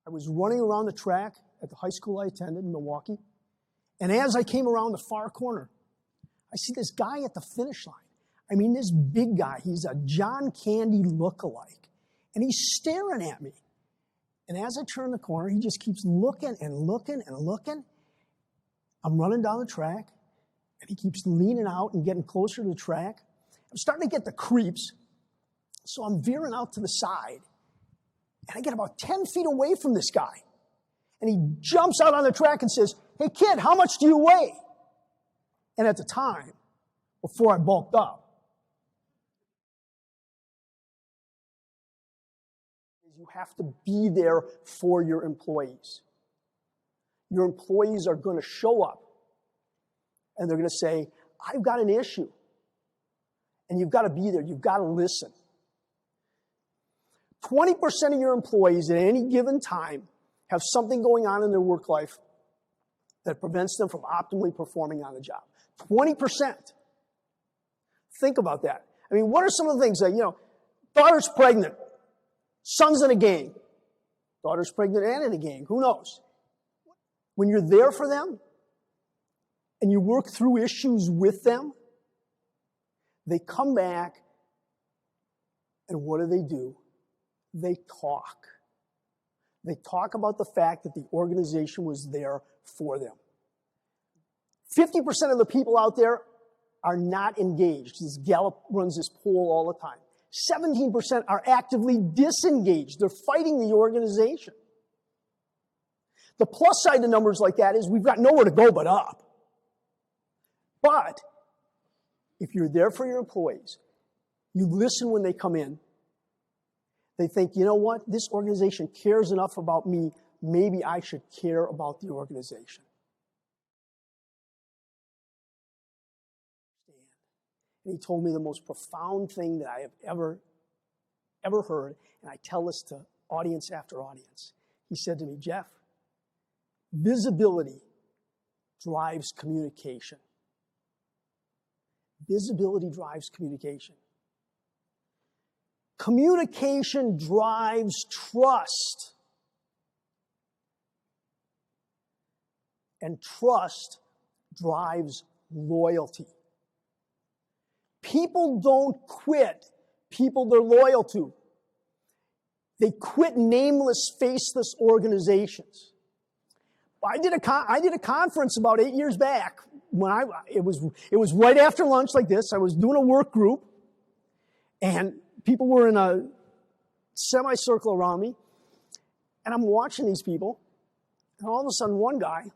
I was running around the track at the high school I attended in Milwaukee, and as I came around the far corner, I see this guy at the finish line. I mean, this big guy. He's a John Candy look-alike, and he's staring at me. And as I turn the corner, he just keeps looking and looking and looking. I'm running down the track, and he keeps leaning out and getting closer to the track. I'm starting to get the creeps, so I'm veering out to the side. And I get about 10 feet away from this guy. And he jumps out on the track and says, "Hey, kid, how much do you weigh?" And at the time, before I bulked up, you have to be there for your employees. Your employees are going to show up, and they're going to say, "I've got an issue." And you've got to be there. You've got to listen. 20% of your employees at any given time have something going on in their work life that prevents them from optimally performing on the job. 20%. Think about that. I mean, what are some of the things that, daughter's pregnant, son's in a gang, daughter's pregnant and in a gang, who knows? When you're there for them and you work through issues with them, they come back and what do? They talk. They talk about the fact that the organization was there for them. 50% of the people out there are not engaged. This Gallup runs this poll all the time. 17% are actively disengaged. They're fighting the organization. The plus side to numbers like that is we've got nowhere to go but up. But if you're there for your employees, you listen when they come in, they think, you know what, this organization cares enough about me, maybe I should care about the organization. And he told me the most profound thing that I have ever heard, and I tell this to audience after audience. He said to me, "Jeff, visibility drives communication." Visibility drives communication. Communication drives trust. And trust drives loyalty. People don't quit people they're loyal to. They quit nameless, faceless organizations. I did a conference about 8 years back. It was right after lunch like this. I was doing a work group, and people were in a semicircle around me, and I'm watching these people, and all of a sudden one guy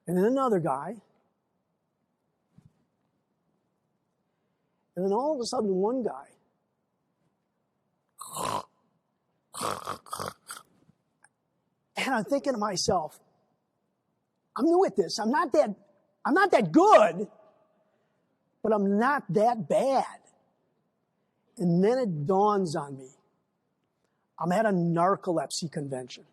and then another guy, and then all of a sudden one guy and I'm thinking to myself, I'm new at this. I'm not that good, but I'm not that bad. And then it dawns on me, I'm at a narcolepsy convention.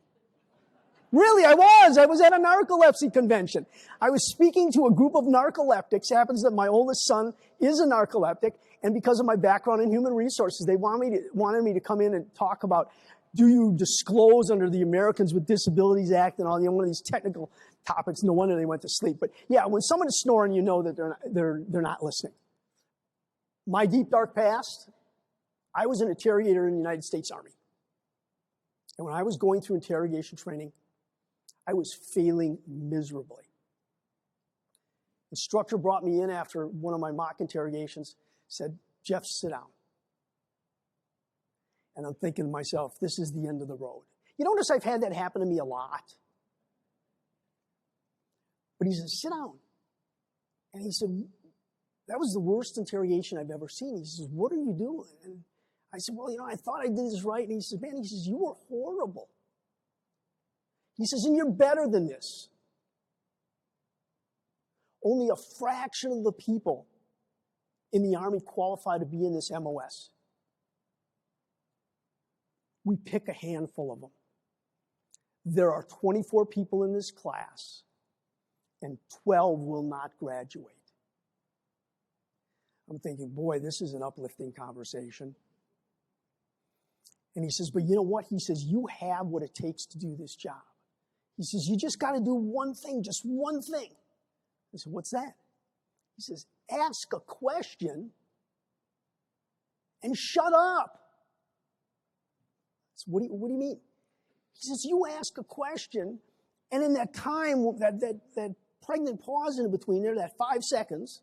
Really, I was at a narcolepsy convention. I was speaking to a group of narcoleptics. It happens that my oldest son is a narcoleptic, and because of my background in human resources, they wanted me to come in and talk about, do you disclose under the Americans with Disabilities Act and all one of these technical topics. No wonder they went to sleep. But yeah, when someone is snoring, you know that they're not listening. My deep, dark past, I was an interrogator in the United States Army. And when I was going through interrogation training, I was failing miserably. The instructor brought me in after one of my mock interrogations, said, "Jeff, sit down." And I'm thinking to myself, this is the end of the road. You notice I've had that happen to me a lot. But he said, "Sit down." And he said, "That was the worst interrogation I've ever seen." He says, "What are you doing?" And I said, "Well, I thought I did this right." And he says, "Man," he says, "you were horrible." He says, "And you're better than this." Only a fraction of the people in the Army qualify to be in this MOS. We pick a handful of them. There are 24 people in this class, and 12 will not graduate. I'm thinking, boy, this is an uplifting conversation. And he says, but you know what? He says, you have what it takes to do this job. He says, you just got to do one thing, just one thing. I said, what's that? He says, ask a question and shut up. So what do you mean? He says, you ask a question, and in that time, that pregnant pause in between there, that 5 seconds,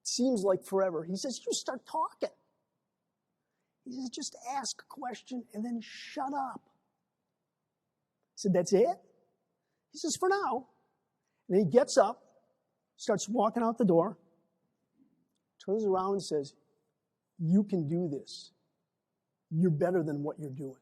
it seems like forever. He says, you start talking. He says, just ask a question and then shut up. I said, that's it? He says, for now. And he gets up, starts walking out the door, turns around and says, you can do this. You're better than what you're doing.